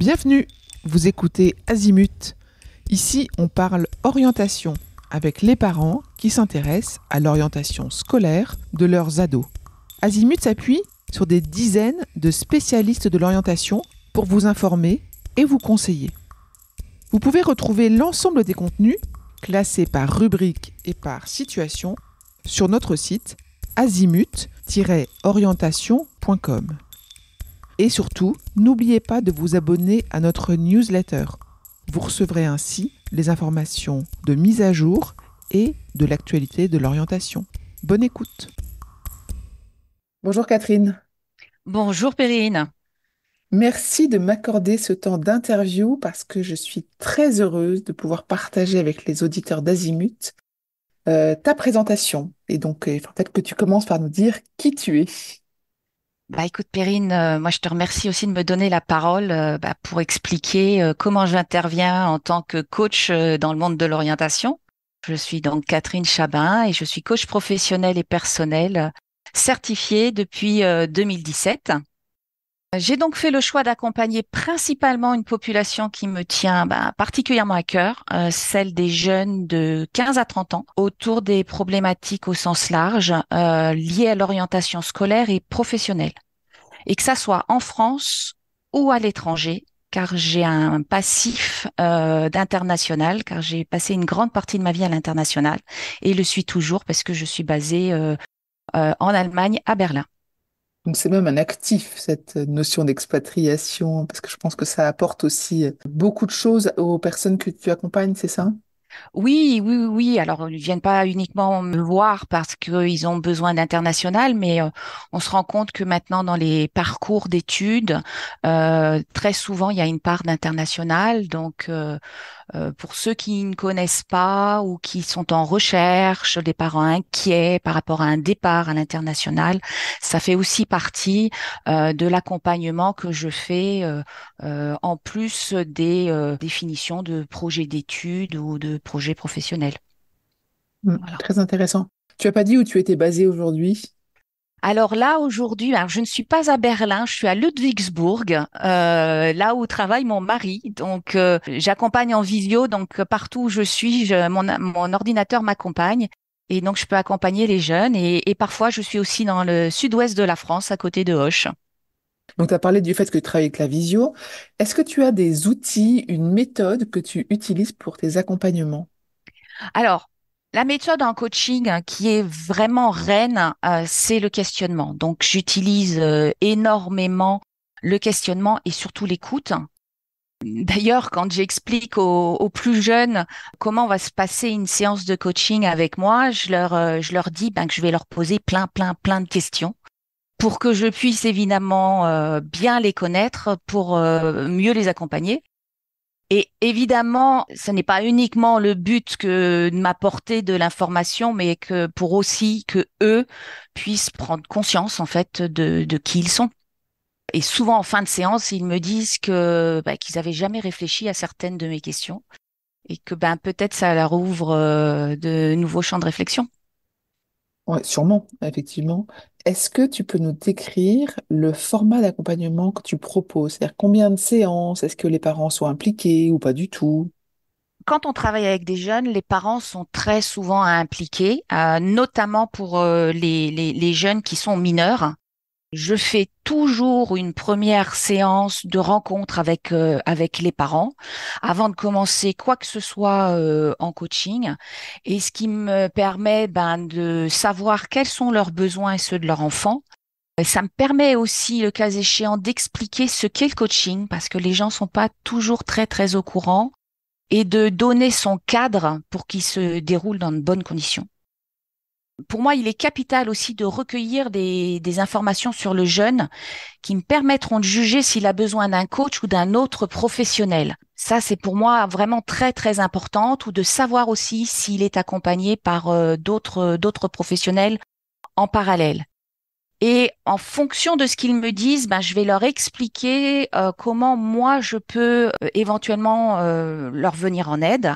Bienvenue, vous écoutez Azimut. Ici, on parle orientation avec les parents qui s'intéressent à l'orientation scolaire de leurs ados. Azimut s'appuie sur des dizaines de spécialistes de l'orientation pour vous informer et vous conseiller. Vous pouvez retrouver l'ensemble des contenus classés par rubrique et par situation sur notre site azimut-orientation.com. Et surtout, n'oubliez pas de vous abonner à notre newsletter. Vous recevrez ainsi les informations de mise à jour et de l'actualité de l'orientation. Bonne écoute. Bonjour Catherine. Bonjour Perrine. Merci de m'accorder ce temps d'interview parce que je suis très heureuse de pouvoir partager avec les auditeurs d'Azimut ta présentation. Et donc, peut-être que tu commences par nous dire qui tu es. Écoute Perrine, moi je te remercie aussi de me donner la parole pour expliquer comment j'interviens en tant que coach dans le monde de l'orientation. Je suis donc Catherine Chabin et je suis coach professionnel et personnel certifiée depuis 2017. J'ai donc fait le choix d'accompagner principalement une population qui me tient particulièrement à cœur, celle des jeunes de 15 à 30 ans, autour des problématiques au sens large liées à l'orientation scolaire et professionnelle. Et que ça soit en France ou à l'étranger, car j'ai un passif d'international, car j'ai passé une grande partie de ma vie à l'international et le suis toujours parce que je suis basée en Allemagne, à Berlin. Donc, c'est même un actif, cette notion d'expatriation, parce que je pense que ça apporte aussi beaucoup de choses aux personnes que tu accompagnes, c'est ça? Oui, oui, oui, oui. Alors, ils viennent pas uniquement me voir parce qu'ils ont besoin d'international, mais on se rend compte que maintenant, dans les parcours d'études, très souvent, il y a une part d'international. Donc, pour ceux qui ne connaissent pas ou qui sont en recherche, des parents inquiets par rapport à un départ à l'international, ça fait aussi partie de l'accompagnement que je fais en plus des définitions de projets d'études ou de projets professionnels. Voilà. Très intéressant. Tu as pas dit où tu étais basée aujourd'hui? Alors là, aujourd'hui, alors je ne suis pas à Berlin, je suis à Ludwigsburg, là où travaille mon mari. Donc, j'accompagne en visio, donc partout où je suis, mon ordinateur m'accompagne. Et donc, je peux accompagner les jeunes. Et parfois, je suis aussi dans le sud-ouest de la France, à côté de Auch. Donc, tu as parlé du fait que tu travailles avec la visio. Est-ce que tu as des outils, une méthode que tu utilises pour tes accompagnements? Alors, la méthode en coaching qui est vraiment reine, c'est le questionnement. Donc, j'utilise énormément le questionnement et surtout l'écoute. D'ailleurs, quand j'explique aux plus jeunes comment va se passer une séance de coaching avec moi, je leur dis que je vais leur poser plein de questions pour que je puisse évidemment bien les connaître, pour mieux les accompagner. Et évidemment, ce n'est pas uniquement le but que de m'apporter de l'information, mais que pour aussi que eux puissent prendre conscience en fait de qui ils sont. Et souvent en fin de séance, ils me disent qu'ils avaient jamais réfléchi à certaines de mes questions et que peut-être ça leur ouvre de nouveaux champs de réflexion. Ouais, sûrement, effectivement. Est-ce que tu peux nous décrire le format d'accompagnement que tu proposes? C'est-à-dire combien de séances? Est-ce que les parents sont impliqués ou pas du tout? Quand on travaille avec des jeunes, les parents sont très souvent impliqués, notamment pour les jeunes qui sont mineurs. Je fais toujours une première séance de rencontre avec les parents avant de commencer quoi que ce soit en coaching, et ce qui me permet de savoir quels sont leurs besoins et ceux de leur enfant. Et ça me permet aussi, le cas échéant, d'expliquer ce qu'est le coaching parce que les gens sont pas toujours très au courant, et de donner son cadre pour qu'il se déroule dans de bonnes conditions. Pour moi, il est capital aussi de recueillir des informations sur le jeune qui me permettront de juger s'il a besoin d'un coach ou d'un autre professionnel. Ça, c'est pour moi vraiment très important, ou de savoir aussi s'il est accompagné par d'autres professionnels en parallèle. Et en fonction de ce qu'ils me disent, je vais leur expliquer comment moi je peux éventuellement leur venir en aide.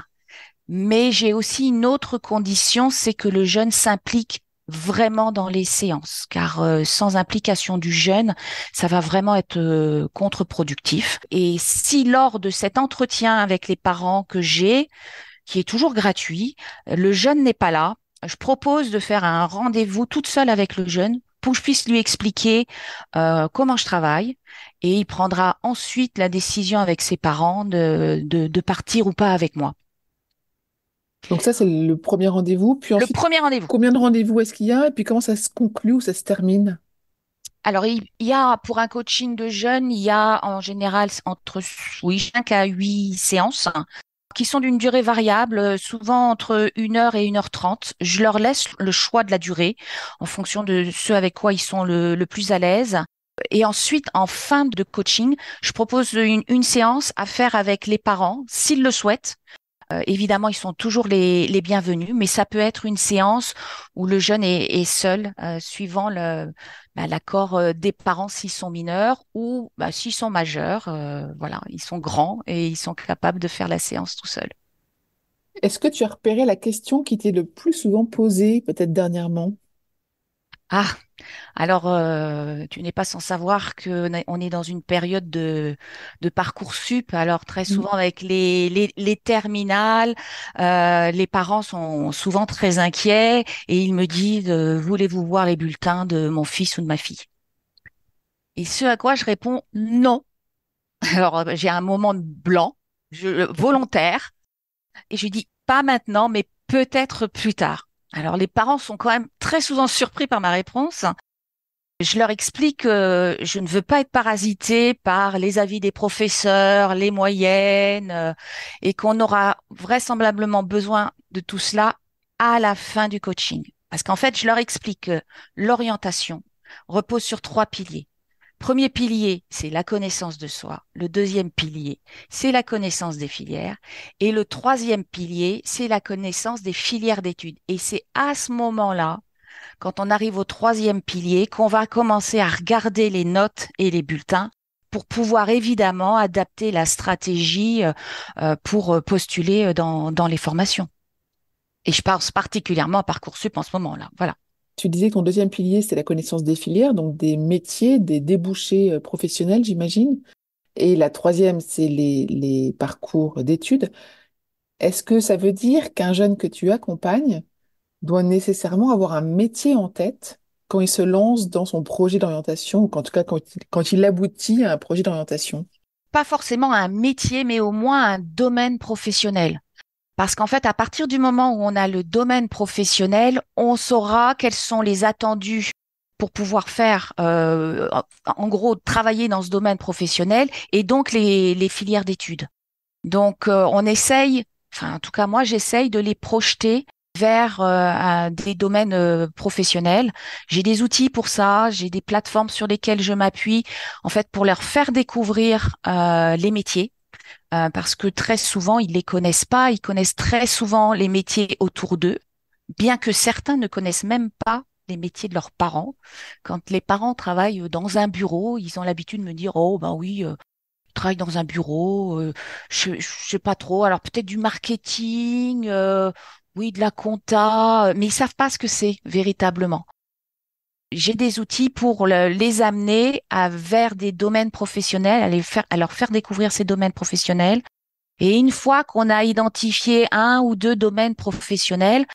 Mais j'ai aussi une autre condition, c'est que le jeune s'implique vraiment dans les séances, car sans implication du jeune, ça va vraiment être contre-productif. Et si lors de cet entretien avec les parents que j'ai, qui est toujours gratuit, le jeune n'est pas là, je propose de faire un rendez-vous toute seule avec le jeune pour que je puisse lui expliquer comment je travaille et il prendra ensuite la décision avec ses parents de partir ou pas avec moi. Donc ça, c'est le premier rendez-vous. Puis Le ensuite, premier rendez-vous. combien de rendez-vous est-ce qu'il y a? Et puis comment ça se conclut ou ça se termine? Alors, il y a, pour un coaching de jeunes, il y a en général entre, oui, 5 à 8 séances qui sont d'une durée variable, souvent entre 1 heure et 1 h 30. Je leur laisse le choix de la durée en fonction de ce avec quoi ils sont le plus à l'aise. Et ensuite, en fin de coaching, je propose une séance à faire avec les parents, s'ils le souhaitent. Évidemment, ils sont toujours les bienvenus, mais ça peut être une séance où le jeune est seul, suivant l'accord des parents s'ils sont mineurs ou s'ils sont majeurs. Voilà, ils sont grands et ils sont capables de faire la séance tout seuls. Est-ce que tu as repéré la question qui t'est le plus souvent posée, peut-être dernièrement? Ah, alors, tu n'es pas sans savoir qu'on est dans une période de Parcoursup. Alors, très Mm. souvent, avec les terminales, les parents sont souvent très inquiets et ils me disent, voulez-vous voir les bulletins de mon fils ou de ma fille? Et ce à quoi je réponds non. Alors, j'ai un moment de blanc, volontaire, et je lui dis, pas maintenant, mais peut-être plus tard. Alors, les parents sont quand même très souvent surpris par ma réponse. Je leur explique que je ne veux pas être parasitée par les avis des professeurs, les moyennes, et qu'on aura vraisemblablement besoin de tout cela à la fin du coaching. Parce qu'en fait, je leur explique que l'orientation repose sur 3 piliers. Premier pilier, c'est la connaissance de soi. Le deuxième pilier, c'est la connaissance des filières. Et le troisième pilier, c'est la connaissance des filières d'études. Et c'est à ce moment-là, quand on arrive au troisième pilier, qu'on va commencer à regarder les notes et les bulletins pour pouvoir évidemment adapter la stratégie pour postuler dans les formations. Et je pense particulièrement à Parcoursup en ce moment-là. Voilà. Tu disais que ton deuxième pilier, c'est la connaissance des filières, donc des métiers, des débouchés professionnels, j'imagine. Et la troisième, c'est les parcours d'études. Est-ce que ça veut dire qu'un jeune que tu accompagnes doit nécessairement avoir un métier en tête quand il se lance dans son projet d'orientation, ou en tout cas quand il aboutit à un projet d'orientation? Pas forcément un métier, mais au moins un domaine professionnel. Parce qu'en fait, à partir du moment où on a le domaine professionnel, on saura quels sont les attendus pour pouvoir faire, en gros, travailler dans ce domaine professionnel et donc les filières d'études. Donc, on essaye, enfin, en tout cas, moi, j'essaye de les projeter vers des domaines professionnels. J'ai des outils pour ça, j'ai des plateformes sur lesquelles je m'appuie, en fait, pour leur faire découvrir les métiers parce que très souvent, ils les connaissent pas. Ils connaissent très souvent les métiers autour d'eux, bien que certains ne connaissent même pas les métiers de leurs parents. Quand les parents travaillent dans un bureau, ils ont l'habitude de me dire, oh, ben oui, je travaille dans un bureau, je sais pas trop. Alors peut-être du marketing, oui, de la compta, mais ils savent pas ce que c'est véritablement. J'ai des outils pour les amener vers des domaines professionnels, à leur faire découvrir ces domaines professionnels et une fois qu'on a identifié un ou deux domaines professionnels,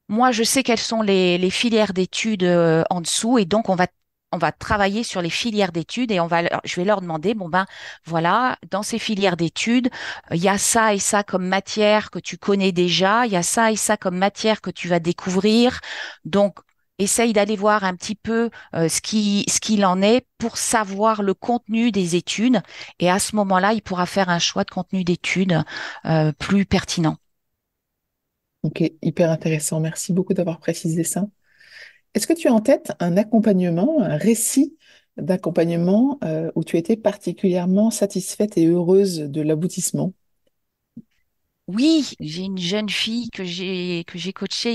moi, je sais quelles sont les filières d'études en dessous et donc on va travailler sur les filières d'études et je vais leur demander, bon ben voilà, dans ces filières d'études, il y a ça et ça comme matière que tu connais déjà, il y a ça et ça comme matière que tu vas découvrir. Donc, essaye d'aller voir un petit peu ce qu'il en est pour savoir le contenu des études et à ce moment-là, il pourra faire un choix de contenu d'études plus pertinent. Ok, hyper intéressant. Merci beaucoup d'avoir précisé ça. Est-ce que tu as en tête un accompagnement, un récit d'accompagnement où tu étais particulièrement satisfaite et heureuse de l'aboutissement? Oui, j'ai une jeune fille que j'ai coachée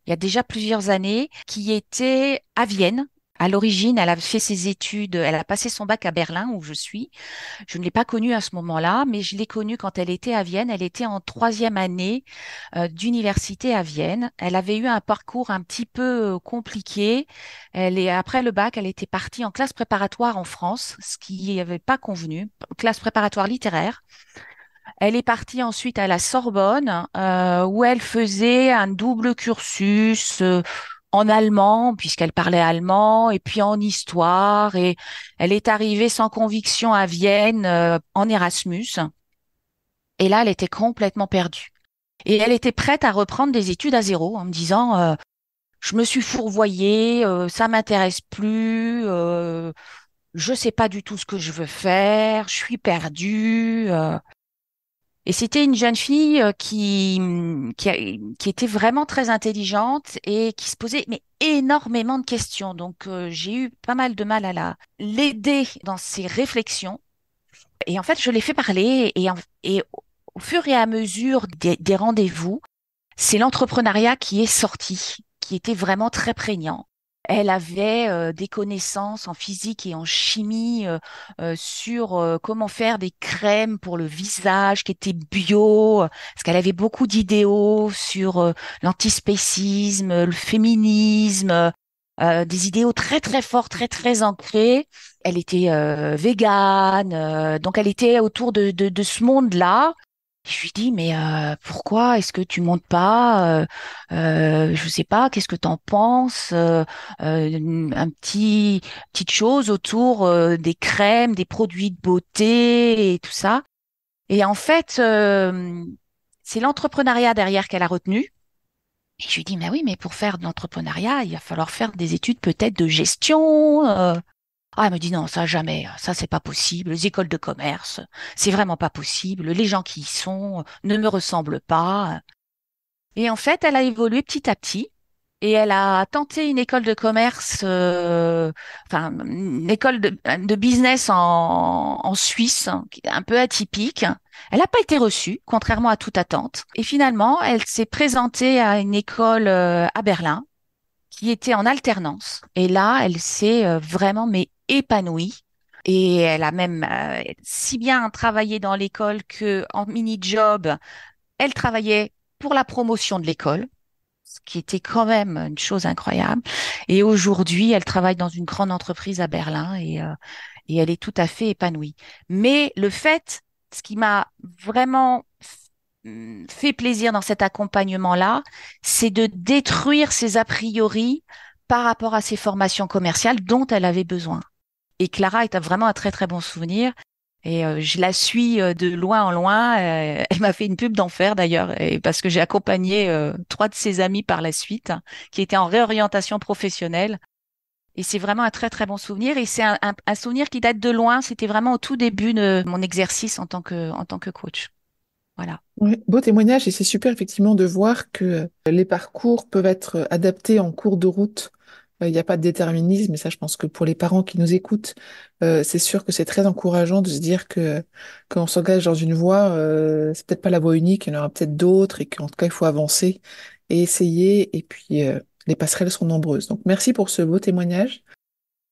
il y a déjà plusieurs années qui était à Vienne. À l'origine, elle a fait ses études, elle a passé son bac à Berlin, où je suis. Je ne l'ai pas connue à ce moment-là, mais je l'ai connue quand elle était à Vienne. Elle était en troisième année d'université à Vienne. Elle avait eu un parcours un petit peu compliqué. Après le bac, elle était partie en classe préparatoire en France, ce qui n'y avait pas convenu, classe préparatoire littéraire. Elle est partie ensuite à la Sorbonne, où elle faisait un double cursus en allemand, puisqu'elle parlait allemand, et puis en histoire. Et elle est arrivée sans conviction à Vienne en Erasmus. Et là, elle était complètement perdue. Et elle était prête à reprendre des études à zéro en me disant, je me suis fourvoyée, ça m'intéresse plus, je sais pas du tout ce que je veux faire, je suis perdue. Et c'était une jeune fille qui était vraiment très intelligente et qui se posait mais énormément de questions. Donc j'ai eu pas mal de mal à l'aider dans ses réflexions. Et en fait, je l'ai fait parler et au fur et à mesure des rendez-vous, c'est l'entrepreneuriat qui est sorti, qui était vraiment très prégnant. Elle avait des connaissances en physique et en chimie sur comment faire des crèmes pour le visage qui étaient bio, parce qu'elle avait beaucoup d'idéaux sur l'antispécisme, le féminisme, des idéaux très très forts, très très ancrés. Elle était végane, donc elle était autour de ce monde-là. Je lui dis, mais pourquoi est-ce que tu montes pas je sais pas, qu'est-ce que tu en penses petite chose autour des crèmes, des produits de beauté et tout ça. Et en fait, c'est l'entrepreneuriat derrière qu'elle a retenu. Et je lui dis, mais oui, mais pour faire de l'entrepreneuriat, il va falloir faire des études peut-être de gestion. Ah, elle me dit non, ça jamais, ça c'est pas possible. Les écoles de commerce, c'est vraiment pas possible. Les gens qui y sont ne me ressemblent pas. Et en fait, elle a évolué petit à petit et elle a tenté une école de commerce, enfin une école de business en Suisse, hein, qui est un peu atypique. Elle n'a pas été reçue, contrairement à toute attente. Et finalement, elle s'est présentée à une école à Berlin qui était en alternance. Et là, elle s'est vraiment mais épanouie. Et elle a même si bien travaillé dans l'école que en mini-job, elle travaillait pour la promotion de l'école, ce qui était quand même une chose incroyable. Et aujourd'hui, elle travaille dans une grande entreprise à Berlin et elle est tout à fait épanouie. Mais le fait, ce qui m'a vraiment fait plaisir dans cet accompagnement-là, c'est de détruire ses a priori par rapport à ses formations commerciales dont elle avait besoin. Et Clara est vraiment un très très bon souvenir. Et je la suis de loin en loin. Elle m'a fait une pub d'enfer d'ailleurs, parce que j'ai accompagné trois de ses amis par la suite, hein, qui étaient en réorientation professionnelle. Et c'est vraiment un très très bon souvenir. Et c'est un souvenir qui date de loin. C'était vraiment au tout début de mon exercice en tant que coach. Voilà. Ouais, beau témoignage et c'est super effectivement de voir que les parcours peuvent être adaptés en cours de route. Il n'y a pas de déterminisme et ça je pense que pour les parents qui nous écoutent, c'est sûr que c'est très encourageant de se dire que qu'on s'engage dans une voie, c'est peut-être pas la voie unique, il y en aura peut-être d'autres et qu'en tout cas il faut avancer et essayer et puis les passerelles sont nombreuses. Donc merci pour ce beau témoignage.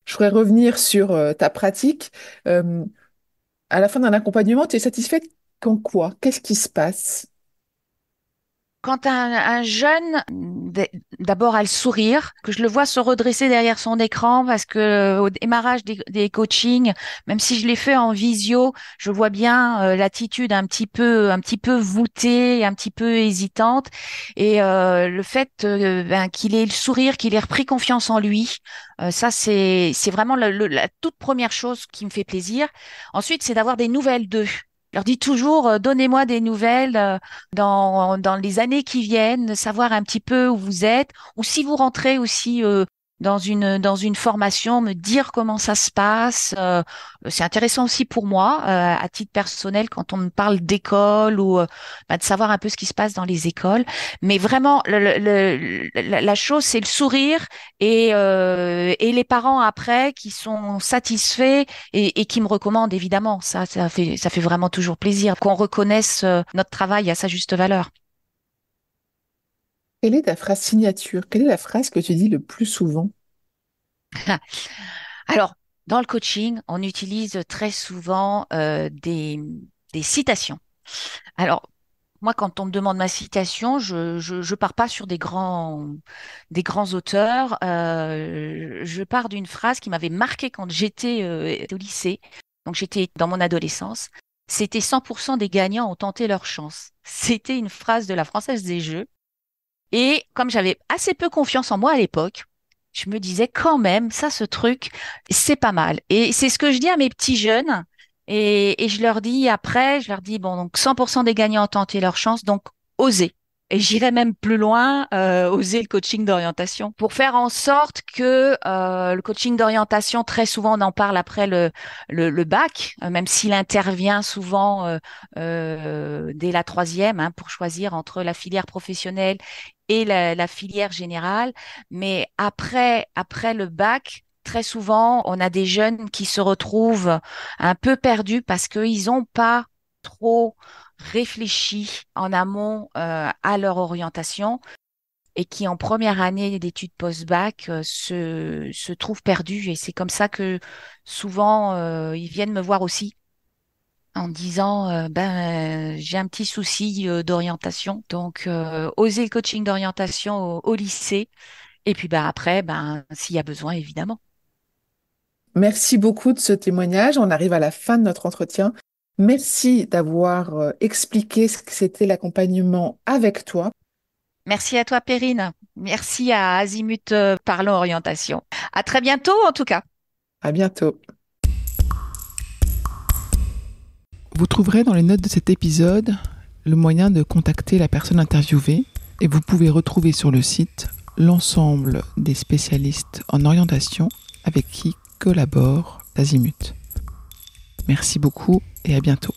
Je voudrais revenir sur ta pratique. Euh, à la fin d'un accompagnement, tu es satisfaite quand quoi? Qu'est-ce qui se passe? Quand un jeune, d'abord a le sourire, que je le vois se redresser derrière son écran parce que au démarrage des coachings, même si je l'ai fait en visio, je vois bien l'attitude un petit peu voûtée, un petit peu hésitante, et le fait qu'il ait le sourire, qu'il ait repris confiance en lui, ça c'est vraiment la toute première chose qui me fait plaisir. Ensuite, c'est d'avoir des nouvelles d'eux. Je leur dis toujours, donnez-moi des nouvelles dans les années qui viennent, savoir un petit peu où vous êtes, ou si vous rentrez aussi dans une formation, me dire comment ça se passe. C'est intéressant aussi pour moi, à titre personnel, quand on me parle d'école ou de savoir un peu ce qui se passe dans les écoles. Mais vraiment, la chose, c'est le sourire et les parents après qui sont satisfaits et qui me recommandent, évidemment. Ça fait vraiment toujours plaisir qu'on reconnaisse notre travail à sa juste valeur. Quelle est ta phrase signature? Quelle est la phrase que tu dis le plus souvent? Alors, dans le coaching, on utilise très souvent des citations. Alors, moi, quand on me demande ma citation, je pars pas sur des grands auteurs. Je pars d'une phrase qui m'avait marqué quand j'étais au lycée. Donc, j'étais dans mon adolescence. C'était 100% des gagnants ont tenté leur chance. C'était une phrase de la Française des Jeux. Et comme j'avais assez peu confiance en moi à l'époque, je me disais quand même, ça, ce truc, c'est pas mal. Et c'est ce que je dis à mes petits jeunes. Et je leur dis après, je leur dis, bon, donc 100% des gagnants ont tenté leur chance, donc osez. Et j'irai même plus loin, oser le coaching d'orientation pour faire en sorte que le coaching d'orientation, très souvent, on en parle après le bac, même s'il intervient souvent dès la troisième, hein, pour choisir entre la filière professionnelle et la filière générale. Mais après le bac, très souvent, on a des jeunes qui se retrouvent un peu perdus parce qu'ils n'ont pas trop réfléchi en amont à leur orientation et qui, en première année d'études post-bac, se trouvent perdus. Et c'est comme ça que souvent, ils viennent me voir aussi en disant j'ai un petit souci d'orientation. Donc, oser le coaching d'orientation au lycée. Et puis après, s'il y a besoin, évidemment. Merci beaucoup de ce témoignage. On arrive à la fin de notre entretien. Merci d'avoir expliqué ce que c'était l'accompagnement avec toi. Merci à toi, Perrine. Merci à Azimut Parlons Orientation. À très bientôt, en tout cas. À bientôt. Vous trouverez dans les notes de cet épisode le moyen de contacter la personne interviewée et vous pouvez retrouver sur le site l'ensemble des spécialistes en orientation avec qui collabore Azimut. Merci beaucoup et à bientôt.